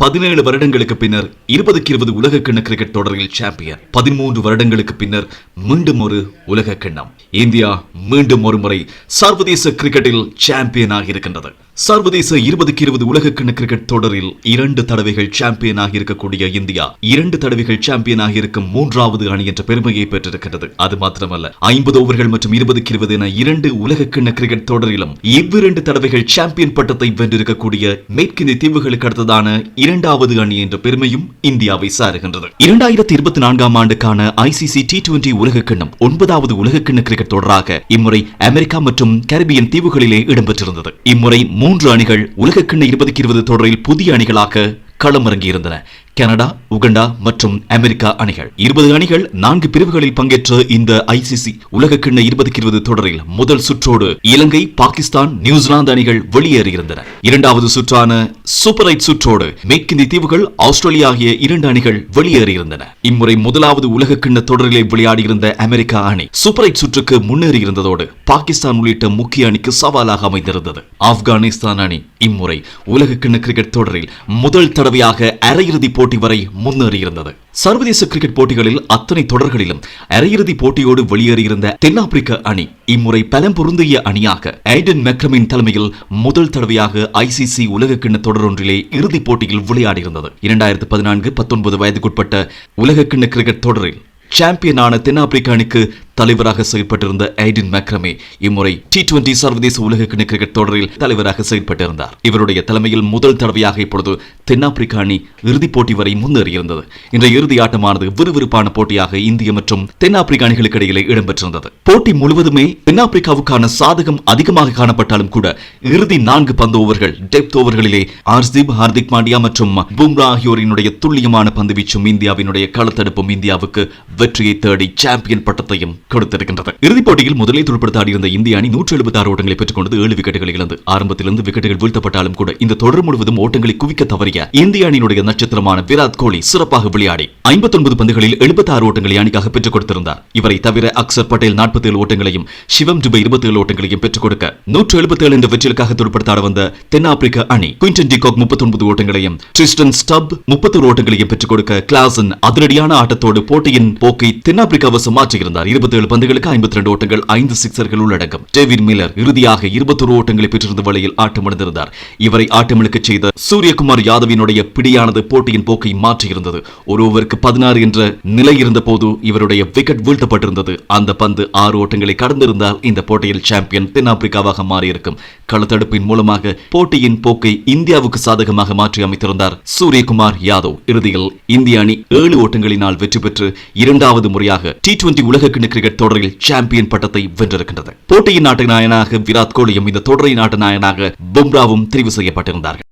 17 வருடங்களுக்கு பின்னர் 2020 உலகக்கிண்ண கிரிக்கெட் தொடரில் சாம்பியன். 13 வருடங்களுக்கு பின்னர் மீண்டும் ஒரு உலகக்கிண்ணம். இந்தியா மீண்டும் ஒரு முறை சர்வதேச கிரிக்கெட்டில் சாம்பியன் ஆகியிருக்கின்றது. சர்வதேச 2020 உலகக்கிண்ண கிரிக்கெட் தொடரில் 2 தடவைகள் சாம்பியன் ஆகியிருக்கக்கூடிய இந்தியா 2 தடவைகள் சாம்பியன் ஆகியிருக்கும் 3வது அணி என்ற பெருமையை பெற்றிருக்கிறது. அது மாத்திரமல்ல, 50 ஓவர்கள் மற்றும் 2020 என 2 உலகக்கிண்ண கிரிக்கெட் தொடரிலும் இவ்விரண்டு தடவைகள் சாம்பியன் பட்டத்தை வென்றிருக்கக்கூடிய மேற்கிந்திய தீவுகளுக்கு அடுத்ததான 2வது அணி என்ற பெருமையும் இந்தியாவை சாருகின்றது. 2024 ஆண்டுக்கான ICC T20 உலகக்கிண்ணம் 9வது உலகக்கிண்ண கிரிக்கெட் தொடராக இம்முறை அமெரிக்கா மற்றும் கரிபியன் தீவுகளிலே இடம்பெற்றிருந்தது. இம்முறை 3 அணிகள் உலகக்கிண்ண 2020 தொடரில் புதிய அணிகளாக களமிறங்கியிருந்தன. கனடா, உகண்டா மற்றும் அமெரிக்கா அணிகள். 20 அணிகள் 4 பிரிவுகளில் பங்கேற்ற இந்த ICC உலகக்கிண்ண 2020 தொடரில் முதல் சுற்றோடு இலங்கை, பாகிஸ்தான், நியூசிலாந்து அணிகள் வெளியேறியிருந்தன. 2வது சுற்றான சூப்பர் 8 சுற்றோடு மேற்கிந்திய தீவுகள், ஆஸ்திரேலியா ஆகிய 2 அணிகள் வெளியேறியிருந்தன. இம்முறை முதலாவது உலகக்கிண்ண தொடரிலே விளையாடியிருந்த அமெரிக்கா அணி சூப்பர் 8 சுற்றுக்கு முன்னேறியிருந்ததோடு பாகிஸ்தான் உள்ளிட்ட முக்கிய அணிக்கு சவாலாக அமைந்திருந்தது. ஆப்கானிஸ்தான் அணி இம்முறை உலகக்கிண்ண கிரிக்கெட் தொடரில் முதல் தடவையாக அரையிறுதி போட்டி வரை முன்னேறியிருந்தது. சர்வதேச கிரிக்கெட் போட்டிகளில் அத்தனை தொடர்களிலும் அரையிறுதி போட்டியோடு வெளியேறியிருந்த தென்னாப்பிரிக்க அணி இம்முறை பலம் பொருந்திய அணியாக ஐடன் மெக்ரமின் தலைமையில் முதல் தடவையாக ICC உலகக்கிண்ண தொடர் ஒன்றிலே இறுதிப் போட்டியில் விளையாடியிருந்தது. 2014-19 வயதுக்குட்பட்ட உலகக்கிண்ண கிரிக்கெட் தொடரில் சாம்பியனான தென்னாப்பிரிக்க அணிக்கு தலைவராக செயல்பட்டிருந்த ஐடன் மெக்ரமே இம்முறை T20 சர்வதேச உலகக்கிண்ண கிரிக்கெட் தொடரில் தலைவராக செயல்பட்டிருந்தார். இவருடைய தலைமையில் முதல் தடவையாக இப்பொழுது தென்னாப்பிரிக்க அணி இறுதிப் போட்டி வரை முன்னேறியிருந்தது. இன்றைய இறுதி ஆட்டமானது விறுவிறுப்பான போட்டியாக இந்திய மற்றும் தென்னாப்பிரிக்க அணிகளுக்கு இடையிலே இடம்பெற்றிருந்தது. போட்டி முழுவதுமே தென்னாப்பிரிக்காவுக்கான சாதகம் அதிகமாக காணப்பட்டாலும் கூட இறுதி 4 பந்து ஓவர்கள் டெப்த் ஓவர்களிலே ஹர்ஷ்தீப், ஹார்திக் பாண்டியா மற்றும் பும்ரா ஆகியோரினுடைய துல்லியமான பந்து வீச்சும் இந்தியாவினுடைய களத்தடுப்பும் இந்தியாவுக்கு வெற்றியை தேடி சாம்பியன் பட்டத்தையும் கொடுத்திருக்கின்றது. இறுதிப் போட்டியில் முதலில் துடுப்படுத்த ஆடியிருந்த இந்திய அணி 176 ஓட்டங்களை பெற்றுக் கொண்டது. 7 விக்கெட்டுகளை இழந்து ஆரம்பத்திலிருந்து விக்கெட்டுகள் வீழ்த்தப்பட்டாலும் கூட இந்த தொடர் முழுவதும் ஓட்டங்களை குவிக்க தவறிய இந்திய அணியினுடைய நட்சத்திரமான விராட் கோலி சிறப்பாக விளையாடி 59 பந்துகளில் 76 ஓட்டங்களை அணிக்காக பெற்றுக் கொடுத்திருந்தார். இவரை தவிர அக்சர் பட்டேல் 47 ஓட்டங்களையும், சிவம் துபே 27 ஓட்டங்களையும் பெற்றுக் கொடுக்க 177 என்ற வெற்றிகளுக்காக துடுப்படுத்த ஆட வந்த தென்னாப்பிரிக்க அணி குவிண்டன் டி காக் 39 ஓட்டங்களையும், ட்ரிஸ்டன் ஸ்டப் 31 ஓட்டங்களையும் பெற்றுக் கொடுக்க கிளாசன் அதிரடியான ஆட்டத்தோடு போட்டியின் போக்கை தென்னாப்பிரிக்கா வசம் மாற்றியிருந்தார். 27 பந்துகளுக்கு 52 ஓட்டங்கள், 5 சிக்சர்கள் உள்ளடங்கும். டேவிட் மில்லர் இறுதியாக 21 ஓட்டங்களை பெற்றிருந்த வேளையில் ஆட்டமிழந்திருந்தார். இவரை ஆட்டமிழக்க செய்த சூரியகுமார் யாதவினுடைய பிடியானது போட்டியின் போக்கை மாற்றியிருந்தது. ஒரு ஓவருக்கு 16 என்ற நிலை இருந்த போது இவருடைய விக்கெட் வீழ்த்தப்பட்டிருந்தது. அந்த பந்து 6 ஓட்டங்களை கடந்திருந்தால் இந்த போட்டியில் சாம்பியன் தென்னாப்பிரிக்காவாக மாறியிருக்கும். களத்தடுப்பின் மூலமாக போட்டியின் போக்கை இந்தியாவுக்கு சாதகமாக மாற்றி அமைத்திருந்தார் சூரியகுமார் யாதவ். இறுதியில் இந்திய அணி 7 ஓட்டங்களினால் வெற்றி பெற்று 2வது முறையாக T20 உலகக்கிண்ண கிரிக்கெட் தொடரில் சாம்பியன் பட்டத்தை வென்றிருக்கின்றது. போட்டியின் நாட்டு நாயகனாக விராட் கோலியும் இந்த தொடரின் நாட்டு நாயகனாக பும்ராவும் தெரிவு செய்யப்பட்டிருந்தார்கள்.